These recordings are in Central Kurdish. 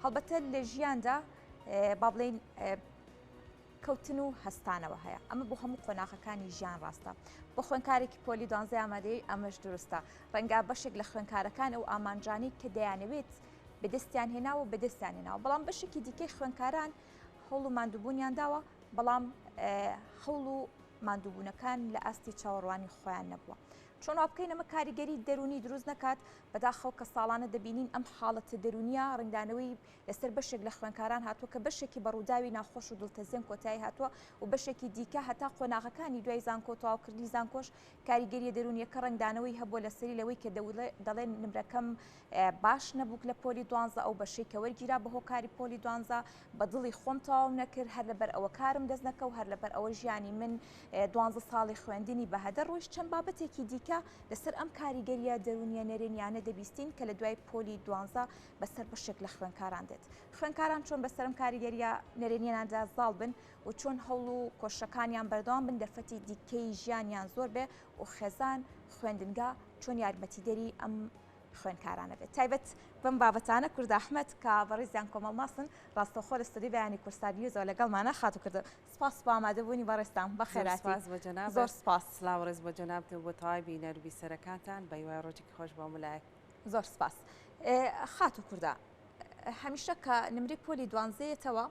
هەڵبەتە لە ژیاندا با بڵێن کەوتن و هەستانەوە هەیە ئەمە بۆ هەموو قۆناغەکانی ژیان ڕاستە بۆ خوێنکارێکی پۆلی 12 ئامادەی ئەمەش دروستە ڕەنگە بەشێک لە خوێنکارەکان ئەو ئامانجانی کە دەیانەوێت بەدەستیان هێناوە بەدەستیان هێناوە بەڵام بەشێکی دیکەی خوێنکاران هەوڵ و ماندووبوونیان داوە بەڵام هەوڵ و ماندووبوونەکان لە ئاستی چاوەڕوانی خۆیان نەبووە چۆن وا بکەین ئەمە کاریگەری دەرونی دروست نکات بەداخەو کە ساڵانە دەبینین ئەم حاڵەتە دەرونیە ڕنگدانەوەی لەسەر بەشێک لە خوێنکاران هاتووە کە بەشێکی بەڕووداوی ناخۆش و دڵتەزیێن کۆتایی هاتووە و بەشێکی دیکە هەتا قۆناغەکانی دوای زانکۆ تەواوکردی زانکۆش کاریگەریە دەرونیەکە ڕنگدانەوەی هەبووە لەسەری لەوەی کە دەڵێن نمرەکەم باش نەبووک لە پۆلی 12 ئەو بەشەی کە وەرگیرا بە هۆکاری پۆلی 12 بە دڵی خۆم تەواو نەکرد هەر لەبەر ئەوە کارم دەست نەکە و هەر لەبەر ئەوە ژیانی من 12 ساڵی خوێندنی بەهەدەر ڕۆیش چەند بابەتێکی دیکە لەسەر ئەم کاریگەریە دەرونیە نەرێنیانە دەبیستین کە لە دوای پۆلی 12 بەسەر بەشێک لە خوێنکاران دێت خوێنکاران چۆن بەسەرم کاریگەریە نەرێنیاندا زاڵ بن و چۆن هەوڵ و کۆشەکانیان بەردەوام بن دەرفەتی دیکەی ژیانیان زۆر بێ و خێزان خوێندنگا چۆن یارمەتیدەری ئەم خوێنکارانە بێت تایبەت بەم بابەتانە کورد ئەحمەد کە بەڕێزیان کۆمەڵ ماسن ڕاستەوخۆ لە ستودیۆی بەیانی کورساریۆ زۆر لەگەڵمانە خاتو کردو سپاس بۆ ئامادەبوونی بەڕێستان بەخێراتی زۆر سپاس سلااو ڕێز بۆ جەنابتن بۆ تەواوی بینەروبی سەرەکانتان بە هیوای ڕۆژێکی خۆش بۆ ملایەک زۆر سپاس خاتو کووردا هەمیشە کە نمرەی پۆلی 12ەوە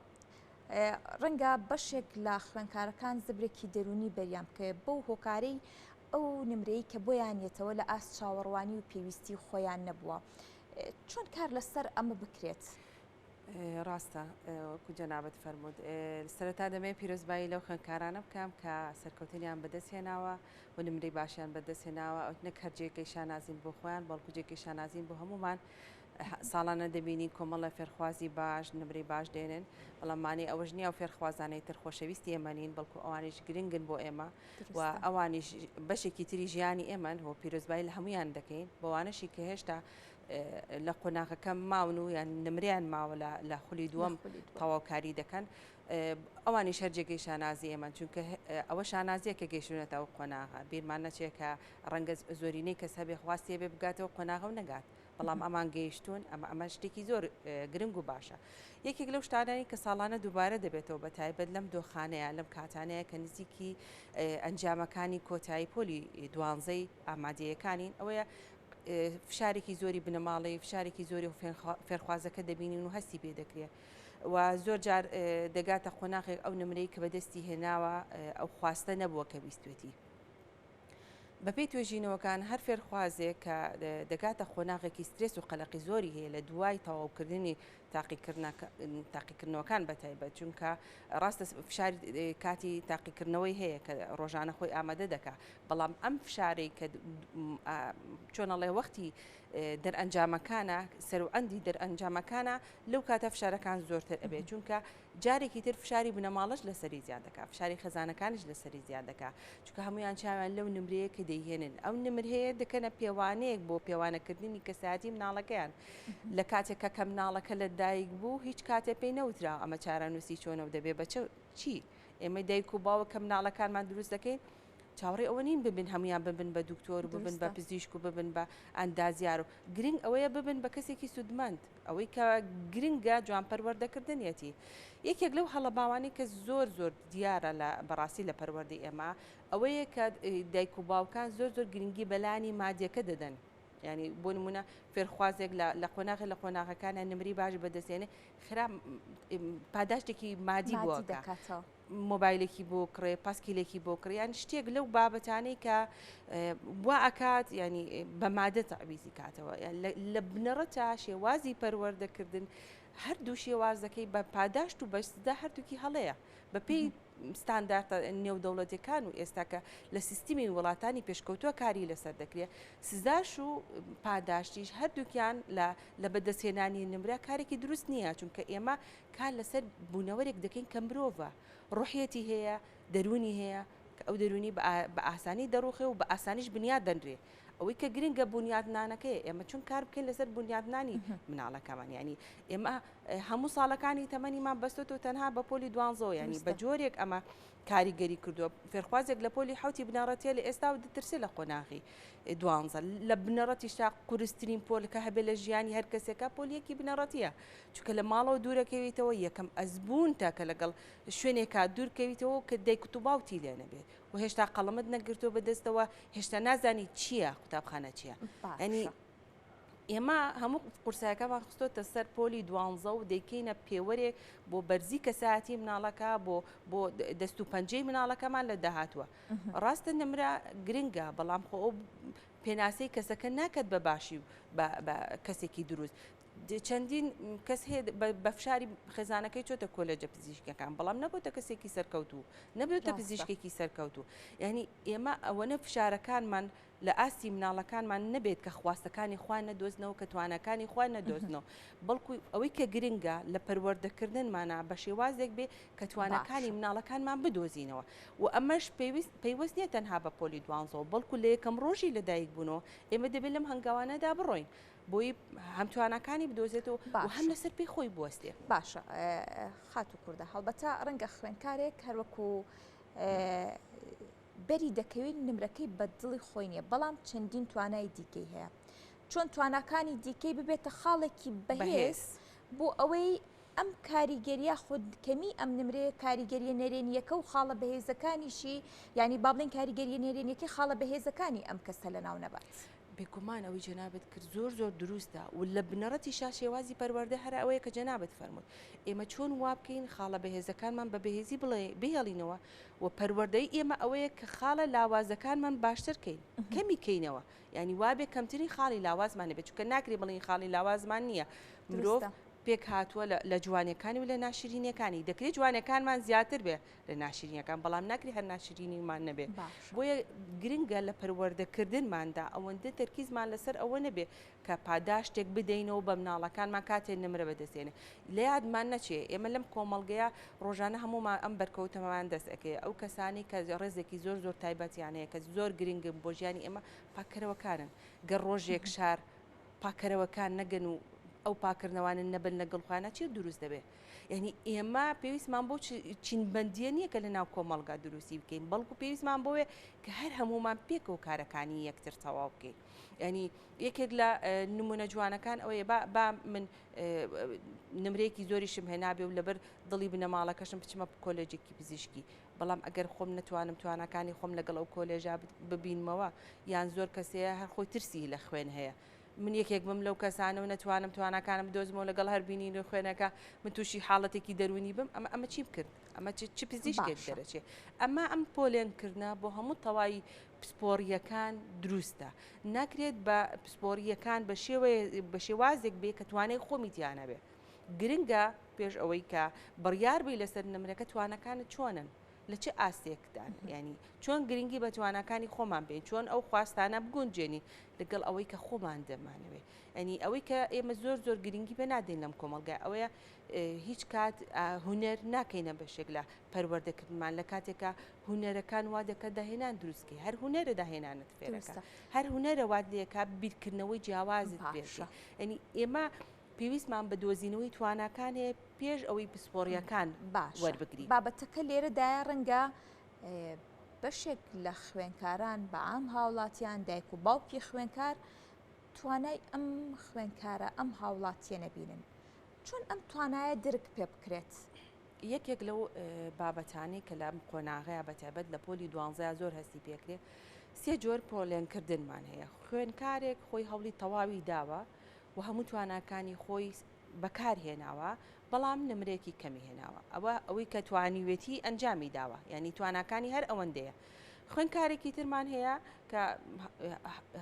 ڕەنگە بەشێک لە خوێنکارەکان زبرێکی دەرونی بەریان بکە بەو هۆکارەی ئەو نمرەی کە بۆیانێتەوە لە ئاست چاوەڕوانی و پێویستی خۆیان نەبووە چۆن کار لەسەر ئەمە بکرێت ڕاستە وەکو جەنابەت فەرموود سەرەتا دەمێ پیرۆزبایی لەو خوێنکارانە بکەم کە سەرکەوتنیان بەدەستهێناوە و نمرەی باشیان بەدەستهێناوە ئەو نەک هەرجێکەی شانازین بۆ خۆیان بەڵکو جێکی شانازین بۆ هەمومان ساڵانە دەبینی کۆمەڵە فێرخوازی باش نمرەی باش دێنن بەڵامانی ئەوەش نییە و فێرخوازانەی تر خۆشەویستی ئێمەنین بەڵکو ئەوانیش گرنگن بۆ ئێمە و ئەوانیش بەشێکی تری ژیانی ئێمەن هۆ پیرۆزبایی لە هەمویان دەکەین بەوانەشی کە هێشتا لە قۆناغەکەم ماون و یان نمریان ماوە لە خولی دووەم تەواوکاری دەکەن ئەوانی شەرجێکی شانازی ئێمە چونکە ئەوە شانازیە کە گەیشتونێتە ئەو قۆناغە بیرمان نەچێت کە ڕەنگە زۆرینەی کەس هەبێ خواستیە بێ بگاتەوە قۆناغە و نەگات بەڵام ئەمان گەیشتون ئەمە شتێکی زۆر گرنگ و باشە یەکێک لەو شتانانی کە ساڵانە دووبارە دەبێتەوە بە تایبەت لەم دۆخانەیە لەم کاتانەیە کە نزیکی ئەنجامەکانی کۆتایی پۆلی 12 ئامادەیەکانین ئەوەیە فشارێکی زۆری بنەماڵی فشارێکی زۆری فێرخوازەکە دەبینین و هەستی پێ دەکرێت و زۆر جار دەگاتە قۆناغێک ئەو نمرەی کە بەدەستی هێناوە ئەو خواستە نەبووە کە بیستوێتی بەپێی توێژینەوەکان هەر فێرخوازێک کە دەگاتە خۆناغێکی سترێس و قەلەقی زۆری هەیە لە دوای تەواوکردنی تاقیکردنەوەکان بەتایبەت چونکە ڕاستە فشاری کاتی تاقیکردنەوەی هەیە کە ڕۆژانە خۆی ئامادە دەکا بەڵام ئەم فشارەی کە چۆنەڵێ وەختی دەرئەنجامەکانە سەرئەندی دەرئەنجامەکانە لەو کاتە فشارەکان زۆرتر ئەبێت چونکە جارێکی تر فشاری بنەماڵش لەسەری زیاد دەکا فشاری خەزانەکانش لەسەری زیاد دەکا چونکە هەمویان چاویان لەو نمرەیە کە دەیهێنن ئەو نمر هەیە دەکەنە پێوانەیەک بۆ پێوانەکردنی کەسایەتی مناڵەکەیان لە کاتێکە کە مناڵەکە لە دایک بوو هیچ کاتێ پێی نەوترا ئەمە چارەنووسی چۆنەوە دەبێ بەچە چی ئێمە دایک و باوە کە مناڵەکانمان دروست دەکەین چاوەڕێ ئەوە نین ببن هەمویان ببن بە دکتۆر و ببن بە پزیشک و ببن بە ئەندازیار و گرنگ ئەوەیە ببن بە کەسێکی سودمەند ئەوەی کە گرنگە جوان پەروەردەکردنیەتی یەکێک لەو هەڵە باوانی کە زۆر دیارە لە بەڕاستی لە پەروەردەی ئێمە ئەوەیە کە دایک و باوکان زۆر گرنگی بەلانی مادیەکە دەدەن ینی بۆ نمونە فێرخوازێک لە قۆناغەکانە نمری باش بەدەستێنێ خراپ پاداشتێکی مادی بووە دەکاتەوە مۆبایلێکی بۆ کڕێ پاسکیلێکی بۆ کڕیان شتێک لەو بابەتانەی کە وا ئەکات ینی بە مادە تەعویزی کاتەوە لە بنەڕە تا شێوازی پەروەردەکردن هەردوو شێوازەکەی بە پاداشت و بەشدا هەردووکی هەڵەیە بەپێی ستانداردە نێودەوڵەتەکان و ئێستاکە لە سیستمی وڵاتانی پێشکەوتووە کاری لەسەر دەکرێت سزاش و پاداشتیش هەردووکیان لە بەدەستهێنانی نمرە کارێکی دروست نییە چونکە ئێمە کار لەسەر بوونەوەرێک دەکەین کە مرۆڤە ڕوحەتی هەیە دەرونی هەیە ئەو دەرونی بە ئاسانی دەڕوخێ و بە ئاسانیش بنیاد دەنرێ ئەوەی کە گرنگە بنیادنانەکەی ئێمە چون کار بکەین لەسەر بنیادنانی مناڵەکەمان ینی ئێمە هەموو ساڵەکانی تەمەنیمان بەستۆ تەنها بە پۆلی دوانزەوە ینی بە جۆرێک ئەمە کاریگەری کردووە فێرخوازێک لە پۆلی حوتی بنەڕەتیە لە ئێستا و دەترسێ لە قۆناغی دوانزە لە بنەڕەتیشتا قورسترین پۆلەکە هەبێ لە ژیانی هەر کەسێکە پۆلیەکی بنەڕەتیە چونکە لە ماڵەوە دوورەکەویتەوە یەکەم ئەزبوون تاکە لەگەڵ شوێنێکا دوورکەویتەوە کە دایک و باوتی لێ نەبێت و هێشتا قەڵەمت نەگرتووە بەدەستەوە هێشتا نازانی چییە قوتابخانە چییە ئەنی ئێمە هەموو قورسایەکەمان خستۆتە سەر پۆلی دوانزە و دەیکەینە پێوەرێک بۆ بەرزی کەسایەتی مناڵەکە بۆ دەست و پەنجەی مناڵەکەمان لە داهاتوە ڕاستە نمرە گرنگە بەڵام خۆ ئەو پێناسەی کەسەکە ناکات بە باشی و بە کەسێکی دروست چەندین کەس هەیە بە فشاری خێزانەکەی چۆتە کۆلێجە پزیشکەکان بەڵام نەبووتە کەسێکی سەرکەوتوو نەبێتە پزیشکێکی سەرکەوتوو یعنی ئێمە ئەوەنە فشارەکانمان لە ئاستی مناڵەکانمان نەبێت کە خواستەکانی خوان نەدۆزنەوە کە توانەکانی خوان نەدۆزنەوە بەڵکو ئەوەی کە گرنگە لە پەروەردەکردنمانە بە شێوازێک بێ کە توانەکانی مناڵەکانمان بدۆزینەوە و ئەمەش پێویست نیە تەنها بە پۆلی دوانزەوە بەڵکو لە یەکەم ڕۆژی لەدایک بوونەوە ئێمە دەبێت لەم هەنگاوانەدا بڕۆین بۆی هەم توانەکانی بدۆزێتەوە و هەم لەسەر پێی خۆی بوەستێ باشە خات و کووردە هەڵبەتە ڕەنگە خوێنکارێک هەروەکو بەری دەکەوێت نمرەکەی بە دڵی خۆی نییە بەڵام چەندین توانای دیکەی هەیە چۆن توانەکانی دیکەی ببێتە خاڵێکی بەهێز بۆ ئەوەی ئەم کاریگەریە خودکەمی ئەم نمرەیە کاریگەریە نەرێنیەکە و خاڵە بەهێزەکانیشی ینی با بڵێن کاریگەریە نێرێنیەکەی خاڵە بەهێزەکانی ئەم کەسە لە ناو نەبات. بێگومان ئەوەی جەنابەت کرد زۆر دروستە و لە بنەڕەتی شێوازی پەروەردە هەر ئەوەیە کە جەنابەت فەرمووت ئێمە چۆن وا بکەین خاڵە بەهێزەکانمان بە بەهێزی بهێڵینەوە و پەروەردەی ئێمە ئەوەیە کە خاڵە لاوازەکانمان باشترکەین کەمی کەینەوە ینی وابێ کەمترین خاڵی لاوازمان نەبێت چونکە ناکرێ بڵین خاڵی لاوازمان نییە مرۆڤ پێک هاتووە لە جوانەکانی و لە ناشرینەکانی دەکرێت جوانەکانمان زیاتر بێ لە ناشرینەکان بەڵام ناکری هەر ناشرینیمان نەبێت بۆیە گرنگە لە پەروەردەکردنماندا ئەوەندە تەرکیزمان لەسەر ئەوە نەبێ کە پاداشتێک بدەینەوە بە مناڵەکانمان کاتێ نمرە بەدەستێنێ لە یادمان نەچێ ئێمە لەم کۆمەڵگەیە ڕۆژانە هەمومان ئەم بەرکەوتەمان دەست ئەەکەی ئەو کەسانی کە ڕێزێکی زۆر تایبەتیانەیە کە زۆر گرنگن بۆ ژیانی ئێمە پاکەرەوەکانن گەر ڕۆژێک شار پاکەرەوەکان نەگەن و ئەو پاکردنەوانن نەبن لەگەڵ خوانە چی دروست دەبێت یعنی ئێمە پێویستمان بۆ چینبندیە نییە کە لە ناو کۆمەڵگا دروستی بکەین بەڵکو پێویستمان بۆیە کە هەر هەمومان پێکەوە کارەکانی یەکتر تەواو بکەین ینی یەکێک لە نمونە جوانەکان ئەوەیە با من نمرەیەکی زۆریشم هێنابێ و لەبەر دڵی بنەماڵەکەشم بچمە کۆلێجێکی پزیشکی بەڵام ئەگەر خۆم نتوانم توانەکانی خۆم لەگەڵ ئەو کۆلێژا ببینمەوە یان زۆر کەسەیە هەر خۆی ترسی لە خوێن هەیە من یەکێک بم لەو کەسانە و نەتوانم توانەکانم بدۆزمەوە لەگەڵ هەربینین و خوێنەکە من تووشی حاڵەتێکی دەرونی بم ئەمە چی بکرد ئەمە چ پزیشکێک دەرەچێ ئەمە ئەم پۆلێنکردە بۆ هەموو تەواوی پسپۆریەکان دروستە ناکرێت بە پسپۆریەکان بە شێوازێک بێ کە توانای خۆمیتیانە بێ گرنگە پێش ئەوەی کە بڕیار بی لەسەر نمرەکە توانەکانت چۆنن لە چه ئاستێکدان ینی چۆن گرنگی بە توانەکانی خۆمان بین چۆن ئەو خواستانە بگونجێنی لەگەڵ ئەوەی کە خۆمان دەمانەوێت ئەنی ئەوەی کە ئێمە زۆر گرنگی بە نادەین لەم کۆمەلگای ئەوەیە هیچ کات هونەر ناکەینە بەشێک لە پەروەردەکردمان لە کاتێکە هونەرەکان وا دەکە داهێنان دروستکەی هەر هونەرە داهێنانت فێرەکە هەر هونەرە وا دەیەکا بیرکردنەوەی جیاوازت بێت ئەنی ئێمە پێویستمان بە دۆزینەوەی توانەکانێ پێش ئەوەی پسپۆریەکان وەربگری بابەتەکە لێرەدایە ڕەنگە بەشێک لە خوێنکاران بە ئەم هاوڵاتیان دایک و باوکی خوێنکار توانای ئەم خوێنکارە ئەم هاوڵاتیە نەبینن چۆن ئەم توانایە درک پێ بکرێت یەکێک لەو بابەتانی کە لەم قۆناغەیە بەتایبەت لە پۆلی دوانزەیە زۆر هەستی پێکرێت سێ جۆر پۆلێنکردنمان هەیە خوێنکارێک خۆی هەوڵی تەواوی داوە و هەموو توانەکانی خۆی بەکارهێناوە بەڵام نمرێکی کەمی هێناوە ئەوەی کە توانیوێتی ئەنجامی داوە ینی توانەکانی هەر ئەوەندەیە خوێنکارێکی ترمان هەیە کە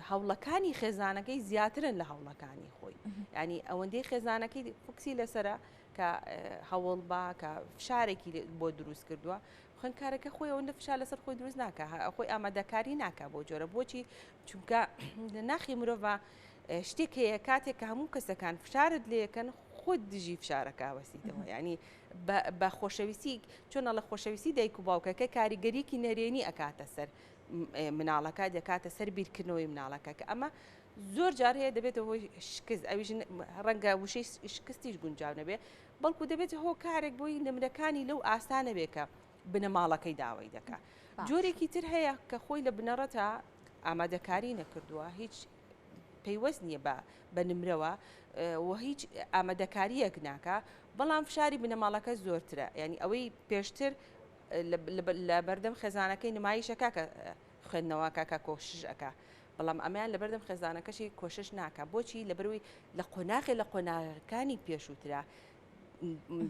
هەوڵەکانی خێزانەکەی زیاترن لە هەوڵەکانی خۆی ینی ئەوەندەی خێزانەکەی فکسی لەسرە کە هەوڵ با کە فشارێکی بۆ دروست کردووە خوێنکارەکە خۆی ئەوەندە فشار لەسەر خۆی دروست ناکە خۆی ئامادەکاری ناکە بۆ جۆرە بۆچی چونکە ناخی مرۆڤ شتێک هەیە کاتێک کە هەموو کەسەکان فشارت لێەکەن خۆت دژی فشارەکە وەسیتەوە ینی بە خۆشەویستی چۆنە لە خۆشەویستی دایک و باوکەکە کاریگەریەکی نەرێنی ئەکاتە سەر مناڵەکە دەکاتە سەر بیرکردنەوەی مناڵەکە کە ئەمە زۆر جار هەیە دەبێتە هۆی شکست ئەویش ڕەنگە وشەی شکستیش گونجاو نەبێ بەڵکو دەبێت هۆ کارێک بۆی نمرەکانی لەو ئاسانە بێ کە بنەماڵەکەی داوای دەکات جۆرێکی تر هەیە کە خۆی لە بنەڕەتە ئامادەکاری نەکردووە هیچ پەیوەست نییە بە نمرەوە و هیچ ئامادەکاریەک ناکە بەڵام فشاری بنەماڵەکە زۆرترە ینی ئەوەی پێشتر لە بەردەم خێزانەکەی نمایشەکە کە خوێندنەوەکە کە کۆششەکە بەڵام ئەمیان لە بەردەم خێزانەکەشی کۆشش ناکە بۆچی لەبەروی لە قۆناغەکانی پێشووترا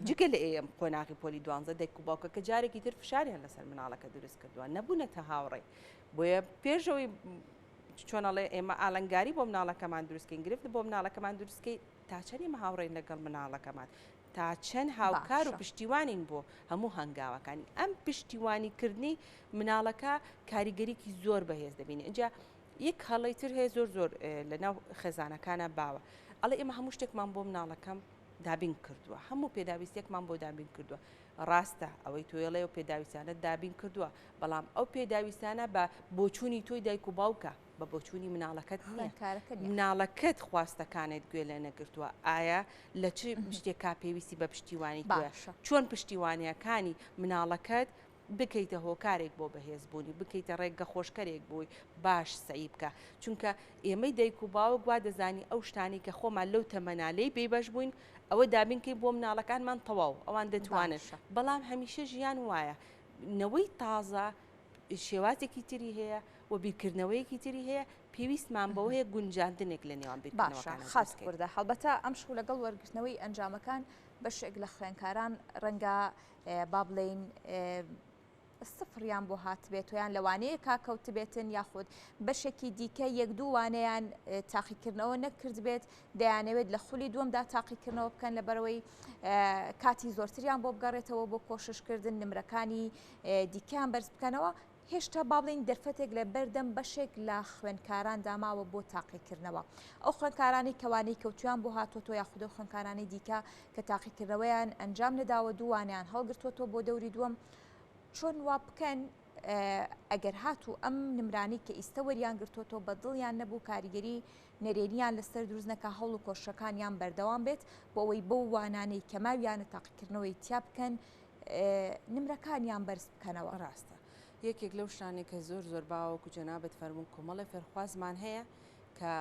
جگە لە ئێم قۆناغی پۆلی 12 دایک و باوکە کە جارێکی تر فشاریان لەسەر مناڵەکە دروست کردووە نەبوونەتە هاوڕێ بۆیە پێشەوەی چۆنەڵێ ئێمە ئالنگاری بۆ مناڵەکەمان دروستکەین گرفت بۆ مناڵەکەمان دروستکەی تا چەندی مەهاوڕێن لەگەڵ مناڵەکەمان تا چەند هاوکار و پشتیوانین بۆ هەموو هەنگاوەکانی ئەم پشتیوانیکردنی مناڵەکە کاریگەریکی زۆر بەهێز دەبینێ اینجا یەک هەڵی تر هەیە زۆر زۆر لەناو خێزانەکانە باوە ئەڵێ ئێمە هەموو شتێکمان بۆ مناڵەکەم دابین کردووە هەموو پێداویستێکمان بۆ دابین کردووە ڕاستە ئەوەی تۆیڵێ و پێداویستانە دابین کردووە بەڵام ئەو پێداویستانە بە بۆچوونی تۆی دایک و باوکە بە بۆچوونی مناڵەکەت مناڵەکەت خواستەکانت گوێ لە نەگرتووە ئایا لە چ شتێکا پێویستی بە پشتیوانی چۆن پشتیوانیەکانی مناڵەکەت بکەیتە هۆکارێک بۆ بەهێزبوونی بکەیتە ڕێگە خۆشکەرێک بووی باش سەعی بکە چونکە ئێمەی دایک و باوک وا دەزانی ئەو شتانی کە خۆمان لەو تەمەنالەی بێبەش بووین ئەوە دابینکەی بۆ مناڵەکانمان تەواو ئەوان دەتوانن بەڵام هەمیشە ژیان وایە نەوەی تازە شێوازێکی تری هەیە و بیرکردنەوەیەکی تری هەیە پێویستمان بەوەیە گونجاندنێک لە نێوان بیرکردنەوەکان خاص کوردە هەڵبەتە ئەم شو لەگەڵ وەرگرتنەوەی ئەنجامەکان بەشێک لە خوێندکاران ڕەنگە با بڵێن سفریان بۆ هاتبێت و یان لەوانەیە کاکەوت بێتن یاخود بەشێکی دیکە یەک دوو وانەیان تاقیکردنەوە نەکرد بێت دەیانەوێت لە خولی دووەمدا تاقیکردنەوە بکەن لەبەرەوەی کاتی زۆرتریان بۆ بگەڕێتەوە بۆ کۆششکردن نمرەکانی دیکەیان بەرز بکەنەوە هێشتا با بڵین دەرفەتێک لە بەردەم بەشێک لە خوێندکاران داماوە بۆ تاقیکردنەوە ئەو خوێندکارانی کەوانەی کەوتویان بۆ هاتۆتۆ یاخودە خوێندکارانی دیکە کە تاقیکردنەوەیان ئەنجام نەداوە دووانیان هەڵگرتوۆتۆ بۆ دەوری دووەم چۆن وا بکەن ئەگەر هاتوو ئەم نمرانی کە ئیستا وەریان گرتوۆتۆ بە دڵیان نەبوو کاریگەری نەرێنیان لەسەر دروست نەکە هەوڵ و کۆشەکانیان بەردەوام بێت بۆ ئەوەی بەو وانانەی کەماویانە تاقیکردنەوەی تیا بکەن نمرەکانیان بەرز بکەنەوە ڕاستە یەکێک لەو شتانێک کە زۆر زۆر باوەکو جەنابەت فەرموون کۆمەڵی فێرخوازمان هەیە کە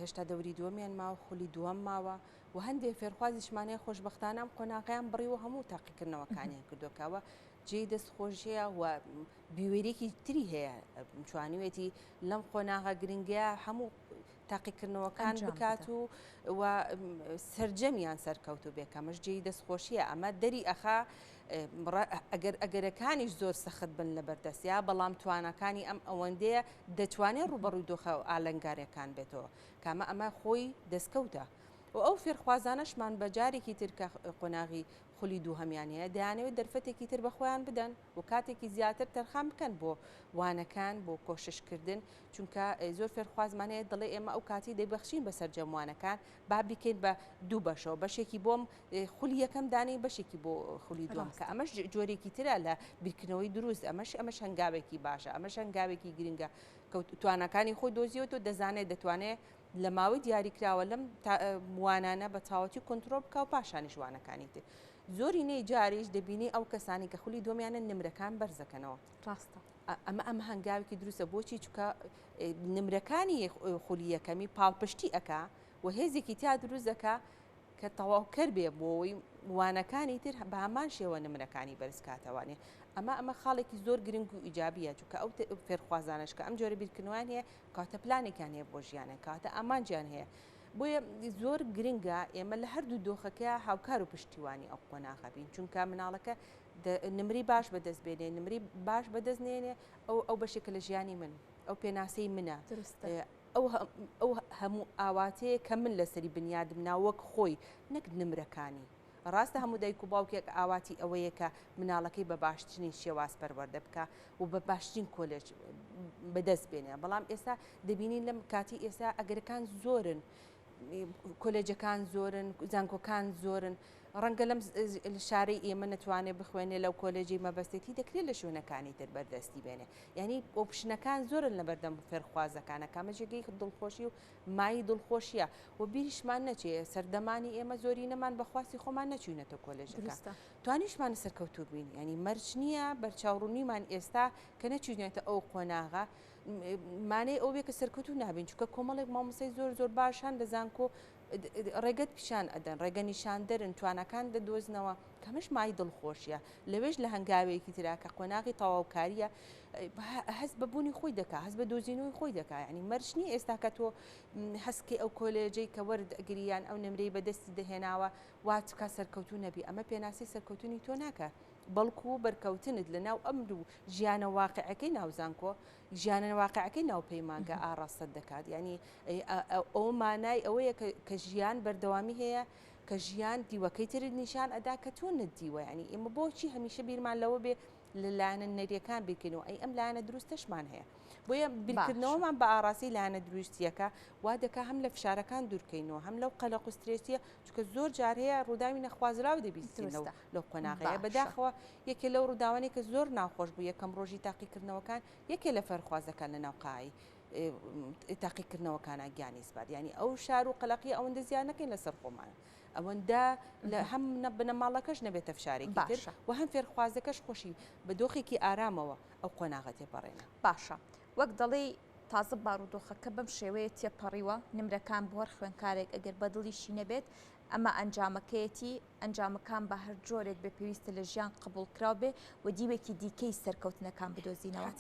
هێشتا دەوری دووەمیان ماوە خولی دووەم ماوە و هەندێک فێرخوازیشمانەیە خۆشبەختانە ئەم قۆناغیان بڕیوە هەموو تاقیکردنەوەکانیان کردوکەوە جێی دەستخۆشیە و بیوێرێکی تری هەیە توانیوێتی لەم قۆناغە گرنگە هەموو تاقیکردنەوەکان بکات و سرجەمیان سەرکەوتو بێکەمەش جێی دەستخۆشیە ئەمە دەری ئەخا ئەگەرەکانیش زۆر سەخت بن لە بەردەستیا بەڵام توانەکانی ئەم ئەوەندەیە دەتوانێت ڕوبەڕووی دۆخە و ئالەنگارەکان بێتەوە کامە ئەمە خۆی دەستکەوتە و ئەو فێرخوازانەشمان بە جارێکی ترکە قۆناغی خولی دوو هەمیانەیە دەیانەوێت دەرفەتێکی تر بەخۆیان بدەن و کاتێکی زیاتر تەرخان بکەن بۆ وانەکان بۆ کۆششکردن چونکە زۆر فێرخوازمانەیە دەڵێ ئێمە ئەو کاتی دەیبەخشین بەسەر جەموانەکان با بکەین بە دوو بەشەوە بەشێکی بۆم خولی یەکەم دانەی بەشێکی بۆ خولی دووەم کە ئەمەش جۆرێکی ترە لە بیرکردنەوەی دروست ئەمەش هەنگاوێکی باشە ئەمەش هەنگاوێکی گرنگە توانەکانی خۆی دۆزیەوە دەزانێت دەتوانێت لە ماوەی دیاریکراوە لەم موانانە بە تاوەتی کۆنتترۆل بکە و پاشانی جوانەکانی تر زۆری نەی جاریش دەبینی ئەو کەسانی کە خولی دۆمیانە نمرەکان بەرزەکەنەوە ڕاستە ئەم هەنگاوێکی دروستە بۆچی چکە نمرەکانی خولی یەکەمی پاڵپشتی ئەکا و هێزێکی تا دروست دەکا کە تەواوکەر بێ بۆەوەی وانەکانی تر بە هەمان شێوە نمرەکانی بەرزکاتەوانێ ئەمە خاڵێکی زۆر گرنگ و ئیجابیە چونکە ئەو فێرخوازانش کە ئەم جۆرە بیرکردنەوەیان هەیە کاتە پلانێکیان هەیە بۆ ژیانە کاتە ئامانجیان هەیە بۆیە زۆر گرنگە ئێمە لە هەردوو دۆخەکە هاوکار و پشتیوانی ئەو قۆناغە بین چونکە مناڵەکە نمری باش بەدەستبێنێ نمری باش بەدەستنێنێ ئەو بەشێکە لە ژیانی من ئەو پێناسەی منە ئەو هەموو ئاواتەیە کە من لەسەری بنیادم ناوەک خۆی نەک نمرەکانی ڕاستە هەموو دایک و باوکێک ئاواتی ئەوەیە کە مناڵەکەی بە باشترین شێواز پەروەردە بکە و بە باشترین کۆلێج بەدەست بێنێ بەڵام ئێستا دەبینین لەم کاتی ئێستا ئەگەرەکان زۆرن کۆلێجەکان زۆرن زانکۆکان زۆرن ڕەنگە لەم شاری ئێمە نتوانێت بخوێنێ لەو کۆلێجی مەبەستێتی دەکرێت لە شوێنەکانی تر بەردەستی بێنێ یعنی ئۆپشنەکان زۆرن لە بەردەم فێرخوازەکانە کامەژێگەی دڵخۆشی و مای دڵخۆشیە و بیریشمان نەچێ سەردەمانی ئێمە زۆری نەمان بەخواستی خۆمان نەچوینەتە کۆلێژەکە توانیشمان سەرکەوتوو بین ینی مەرج نییە بەرچاوڕوونیمان ئێستا کە نەچوینێتە ئەو قۆناغا مانەی ئەو بێ کە سەرکەوتوو نابین چونکە کۆمەڵێک مامۆسەی زۆر باشان دەزانکۆ ڕێگەت پیشان ئەدەن ڕێگە نیشاندەرن توانەکان دەدۆزنەوە کەمەش مای دڵخۆشیە لەوێش لە هەنگاوەیەکی تراکە قۆناغی تەواوکاریە هەست بەبوونی خۆی دەکا هەست بە دۆزینەوەی خۆی دەکا ینی مەرجنی ئێستا کە تۆ هەستکەی ئەو کۆلێجەی کە وەردەگریان ئەو نمرەی بەدەستی دەهێناوە واتکە سەرکەوتو نەبی ئەمە پێناسی سەرکەوتنی تۆ ناکە بەڵکو و بەرکەوتنت لەناو ئەمر و ژیانە واقعەکەی ناوزانکۆ ژیانە واقعەکەی ناو پەیمانگە ئاڕاستت دەکات ینی ئەو مانای ئەوەیە کە ژیان بەردەوامی هەیە کە ژیان دیوەکەی ترت نیشان ئەدا کە تۆ نەدیوە ینی ئێمە بۆچی هەمیشە بیرمان لەوە بێ لەلایەنە نەریەکان بیرکردنەوە ئەی ئەم لایەنە دروستەشمان هەیە بۆیە بیرکردنەوەمان بە ئاڕاستی لایەنە دروستیەکە وا دەکا هەم لە فشارەکان دوورکەینەوە هەم لەو قەلەق و سترێسیە چونکە زۆر جار هەیە ڕووداوی نەخوازراو دەبیستینەوە لەو قۆناغەیە بەداخەوە یەکێ لەو ڕووداوانی کە زۆر ناخۆش بوو یەکەم ڕۆژی تاقیکردنەوەکان یەکێ لە فەرخوازەکان لە ناوقاایی تاقیکردنەوەکانە گیانی سپات ینی ئەو شار و قەلەقی ئەوەندە زیان نەکەین لەسەر خۆمان ئەوەندە هەم بنەماڵەکەش نەبێتە فشارێکی تر و هەم فێرخوازەکەش خۆشی بە دۆخێکی ئارامەوە ئەو قۆناغە تێپەڕێنە باشە وەک دەڵێ تازە بارودۆخەکە بەم شێوەیە تێپەڕیوە نمرەکان بۆ هەر خوێنکارێک ئەگەر بەدڵیشی نەبێت ئەمە ئەنجامەکەیەتی ئەنجامەکان بە هەر جۆرێک بە پێویستە لە ژیان قبولکراو بێ و دیوێکی دیکەی سەرکەوتنەکان بدۆزینەوە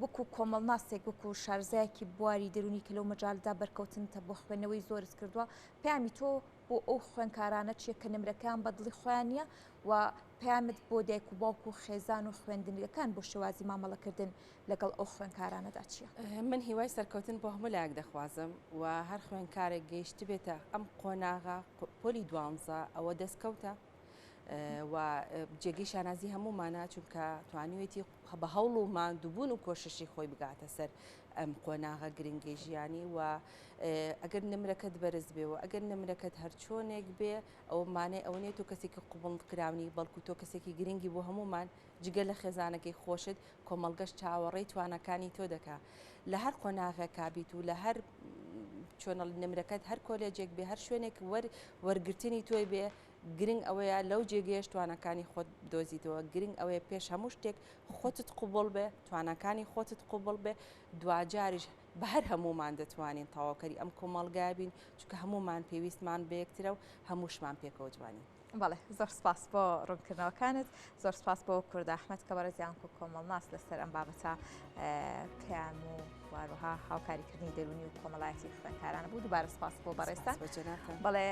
وەکو کۆمەڵناسێک وەکو شارزایەکی بواری دەرونی کە لەو مەجالدا بەرکەوتنتە بۆ خوێنەوەی زۆرت کردووە پامی تۆ بۆ ئەو خوێنکارانە چیە کە نمرەکان بە دڵی خۆیان نیە و پامت بۆ دایک و باوکو و خێزان و خوێندنگەکان بۆ شێوازی مامەڵەکردن لەگەڵ ئەو خوێنکارانەدا چییە؟ من هیوای سەرکەوتن بۆ هەموو لایەک دەخوازم و هەر خوێنکارێک گەیشت بێتە ئەم قۆناغا پۆلی دوانزە ئەوە دەستکەوتە و جێگەی شانازی هەمومانە چونکە توانیوێتی بە هەوڵ و ماندووبوون و کۆششی خۆی بگاتە سەر ئەم قۆناغە گرنگی ژیانی و ئەگەر نمرەکەت بەرز بێەوە ئەگەر نمرەکەت هەر چۆنێک بێ ئەو مانێ ئەو نێت و کەسێکی قوبڵ کراونی بەڵکو تۆ کەسێکی گرنگی بۆ هەمومان جگە لە خێزانەکەی خۆشت کۆمەڵگەشت چاوەڕێی توانەکانی تۆ دەکا لە هەر قۆناغە کابیت و لە هەر چۆنە نمرەکەت هەر کۆلێجێک بێ هەر شوێنێک وەرگرتنی تۆی بێ گرنگ ئەوەیە لەو جێگەیەش توانەکانی خۆت دۆزیتەوە گرنگ ئەوەیە پێش هەموو شتێک خۆتت قوبڵ بێ توانەکانی خۆتت قوبڵ بێ دوجاریش بە هەر هەمومان دەتوانین تەواوکەری ئەم کۆمەڵگای بین چونکە هەمومان پێویستمان بەیەکترە و هەمووشمان پێکەوە جوانین. بەڵێ زۆر سپاس بۆ ڕوونکردنەوەکانت زۆر سپاس بۆ کورد ئەحمەد کە بەڕێزیان و کۆمەڵناس لەسەر ئەم بابەتە پێیان و واروها هاوکاریکردنی دەرونی و کۆمەڵایەتی خوێنکارانە بوو دووبارە سپاس بۆ بەڕێستان بەڵێ